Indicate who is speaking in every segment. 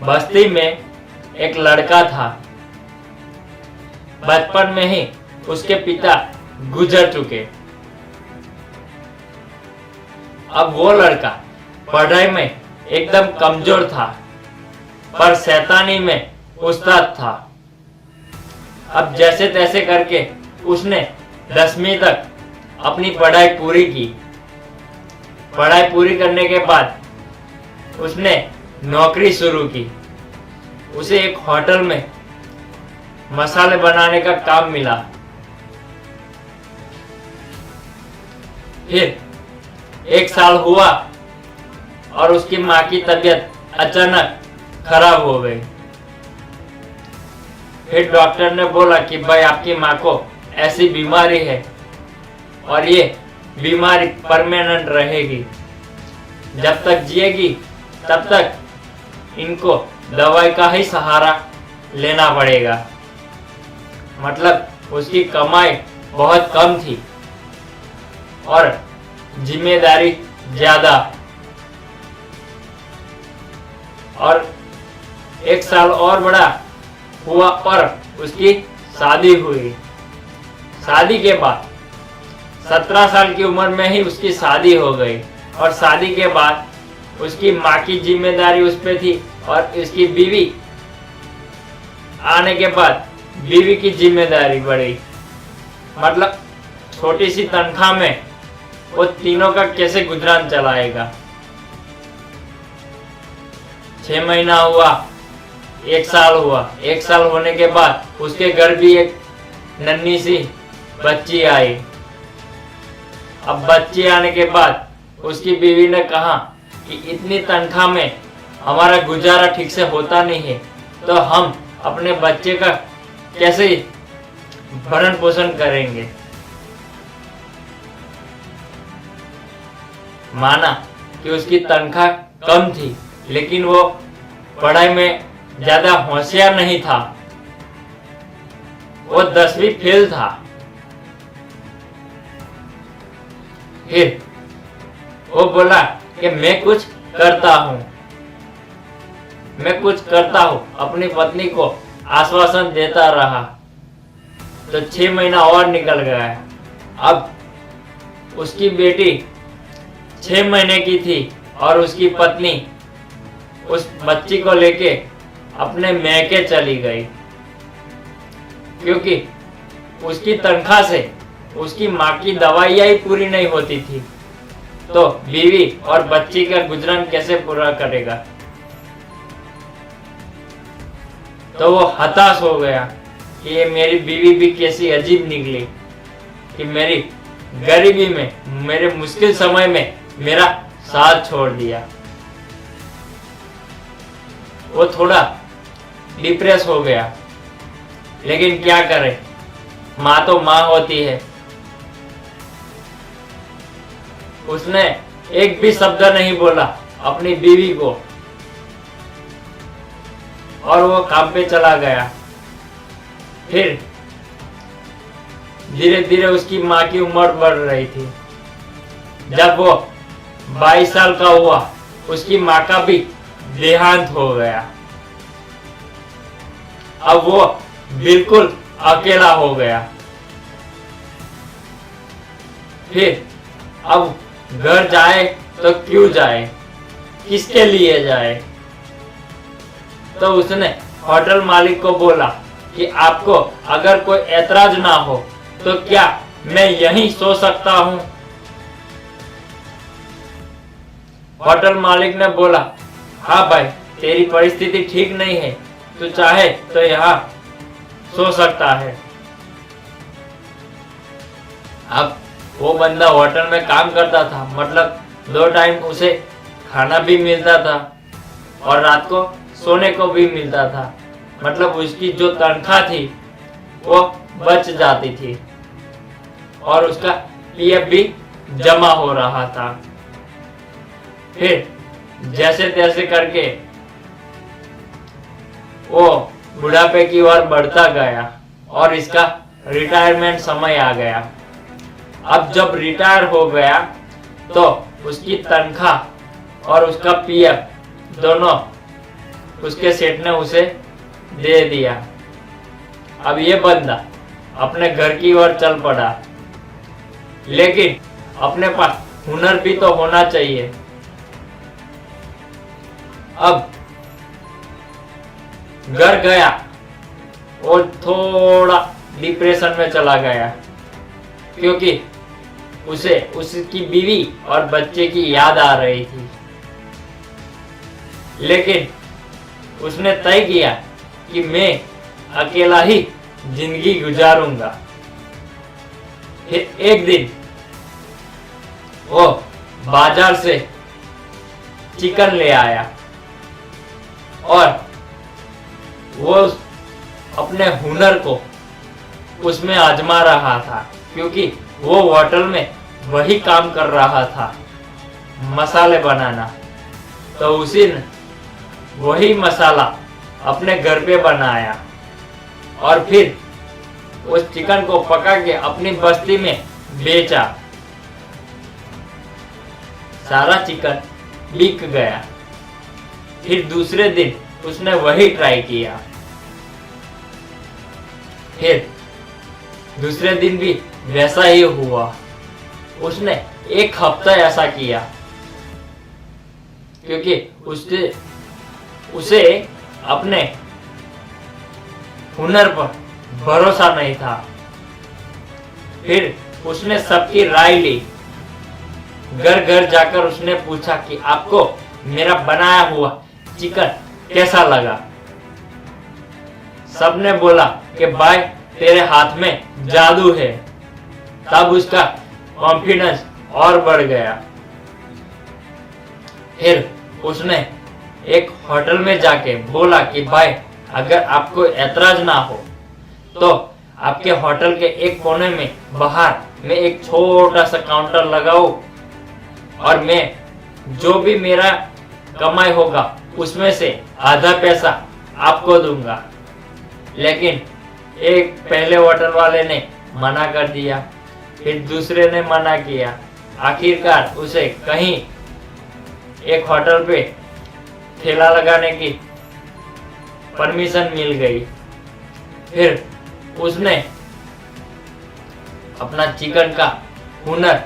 Speaker 1: बस्ती में एक लड़का था। बचपन में ही उसके पिता गुजर चुके। अब वो लड़का पढ़ाई में एकदम कमजोर था, पर शैतानी में उस्ताद था। अब जैसे तैसे करके उसने 10वीं तक अपनी पढ़ाई पूरी की। पढ़ाई पूरी करने के बाद उसने नौकरी शुरू की। उसे एक होटल में मसाले बनाने का काम मिला। फिर 1 साल हुआ और उसकी माँ की तबीयत अचानक खराब हो गई। फिर डॉक्टर ने बोला कि भाई आपकी माँ को ऐसी बीमारी है और ये बीमारी परमानेंट रहेगी। जब तक जिएगी तब तक इनको दवाई का ही सहारा लेना पड़ेगा। मतलब उसकी कमाई बहुत कम थी और जिम्मेदारी ज्यादा। और 1 साल और बड़ा हुआ और उसकी शादी हुई। शादी के बाद 17 साल की उम्र में ही उसकी शादी हो गई। और शादी के बाद उसकी माँ की जिम्मेदारी उस पे थी और उसकी बीवी आने के बाद बीवी की जिम्मेदारी बढ़ी। मतलब छोटी सी तनख्वाह में वो तीनों का कैसे गुजरान चलाएगा। 6 महीना हुआ, 1 साल हुआ। 1 साल होने के बाद उसके घर भी एक नन्ही सी बच्ची आई। अब बच्ची आने के बाद उसकी बीवी ने कहा कि इतनी तनख्वाह में हमारा गुजारा ठीक से होता नहीं है, तो हम अपने बच्चे का कैसे भरण पोषण करेंगे। माना कि उसकी तनख्वाह कम थी, लेकिन वो पढ़ाई में ज्यादा होशियार नहीं था। वो 10वीं फेल था। फिर वो बोला कि मैं कुछ करता हूँ, मैं कुछ करता हूँ। अपनी पत्नी को आश्वासन देता रहा। तो 6 महीना और निकल गया। अब उसकी बेटी 6 महीने की थी और उसकी पत्नी उस बच्ची को लेके अपने मैके चली गई, क्योंकि उसकी तनख्वाह से उसकी माँ की दवाइयाँ ही पूरी नहीं होती थी। तो बीवी और बच्ची का गुजरान कैसे पूरा करेगा। तो वो हताश हो गया कि ये मेरी बीवी भी कैसी अजीब निकली कि मेरी गरीबी में, मेरे मुश्किल समय में मेरा साथ छोड़ दिया। वो थोड़ा डिप्रेस हो गया, लेकिन क्या करे, माँ तो माँ होती है। उसने एक भी शब्द नहीं बोला अपनी बीवी को और वो काम पे चला गया। फिर धीरे धीरे उसकी माँ की उम्र बढ़ रही थी। जब वो 22 साल का हुआ, उसकी माँ का भी देहांत हो गया। अब वो बिल्कुल अकेला हो गया। फिर अब घर जाए तो क्यों जाए, किसके लिए जाए। तो उसने होटल मालिक को बोला कि आपको अगर कोई ऐतराज ना हो तो क्या मैं यहीं सो सकता हूं। होटल मालिक ने बोला, हाँ भाई, तेरी परिस्थिति ठीक नहीं है, तू चाहे तो यहाँ सो सकता है। अब वो बंदा होटल में काम करता था, मतलब 2 टाइम उसे खाना भी मिलता था और रात को सोने को भी मिलता था। मतलब उसकी जो तनख्वाह थी वो बच जाती थी और उसका पीएफ भी जमा हो रहा था। फिर जैसे तैसे करके वो बुढ़ापे की ओर बढ़ता गया और इसका रिटायरमेंट समय आ गया। अब जब रिटायर हो गया तो उसकी तनख्वाह और उसका पीएफ दोनों उसके सेठ ने उसे दे दिया। अब ये बंदा अपने घर की ओर चल पड़ा, लेकिन अपने पास हुनर भी तो होना चाहिए। अब घर गया और थोड़ा डिप्रेशन में चला गया, क्योंकि उसे उसकी बीवी और बच्चे की याद आ रही थी। लेकिन उसने तय किया कि मैं अकेला ही जिंदगी गुजारूंगा। फिर एक दिन वो बाजार से चिकन ले आया और वो अपने हुनर को उसमें आजमा रहा था, क्योंकि वो होटल में वही काम कर रहा था, मसाले बनाना। तो उसी ने वही मसाला अपने घर पे बनाया और फिर उस चिकन को पका के अपनी बस्ती में बेचा। सारा चिकन बिक गया। फिर दूसरे दिन उसने वही ट्राई किया। फिर दूसरे दिन भी वैसा ही हुआ। उसने एक हफ्ता ऐसा किया, क्योंकि उसे अपने हुनर पर भरोसा नहीं था। फिर उसने सबकी राय ली। घर घर जाकर उसने पूछा कि आपको मेरा बनाया हुआ चिकन कैसा लगा। सबने बोला कि भाई तेरे हाथ में जादू है। तब उसका कॉन्फिडेंस और बढ़ गया। फिर उसने एक होटल में जाके बोला कि भाई अगर आपको ऐतराज ना हो तो आपके होटल के एक कोने में बाहर मैं एक छोटा सा काउंटर लगाऊं और मैं जो भी मेरा कमाई होगा उसमें से आधा पैसा आपको दूंगा। लेकिन एक पहले होटल वाले ने मना कर दिया, फिर दूसरे ने मना किया। आखिरकार उसे कहीं एक होटल पे ठेला लगाने की परमिशन मिल गई। फिर उसने अपना चिकन का हुनर,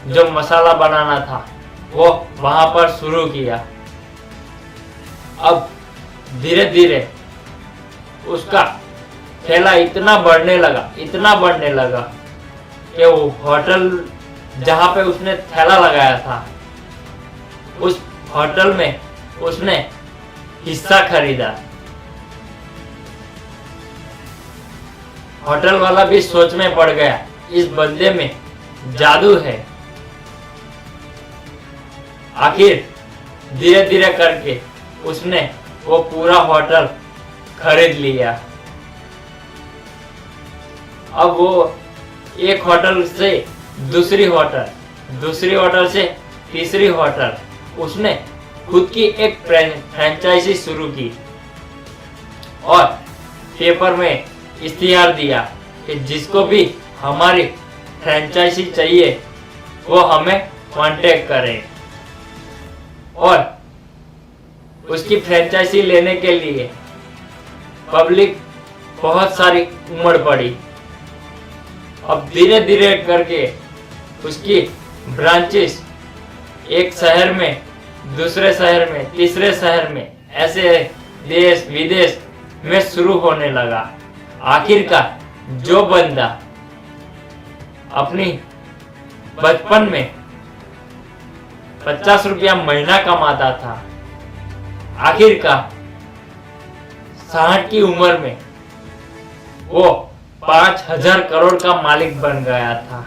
Speaker 1: जो मसाला बनाना था, वो वहां पर शुरू किया। अब धीरे धीरे उसका ठेला इतना बढ़ने लगा कि वो होटल जहां पे उसने ठेला लगाया था उस होटल में उसने हिस्सा खरीदा। होटल वाला भी सोच में पड़ गया, इस बंदे में जादू है। आखिर धीरे धीरे करके उसने वो पूरा होटल खरीद लिया। अब वो एक होटल से दूसरी होटल से तीसरी होटल, उसने खुद की एक फ्रेंचाइजी शुरू की और पेपर में इश्तिहार दिया कि जिसको भी हमारी फ्रेंचाइजी चाहिए वो हमें कांटेक्ट करें। और उसकी फ्रेंचाइजी लेने के लिए पब्लिक बहुत सारी उमड़ पड़ी। अब धीरे धीरे करके उसकी ब्रांचेस एक शहर में, दूसरे शहर में, तीसरे शहर में, ऐसे देश विदेश में शुरू होने लगा। आखिरकार जो बंदा अपनी बचपन में 50 रुपया महीना कमाता था, आखिरकार 60 की उम्र में वो 5000 करोड़ का मालिक बन गया था।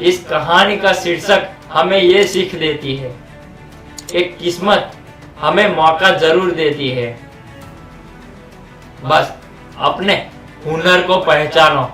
Speaker 1: इस कहानी का शीर्षक हमें ये सीख देती है कि किस्मत हमें मौका जरूर देती है, बस अपने हुनर को पहचानो।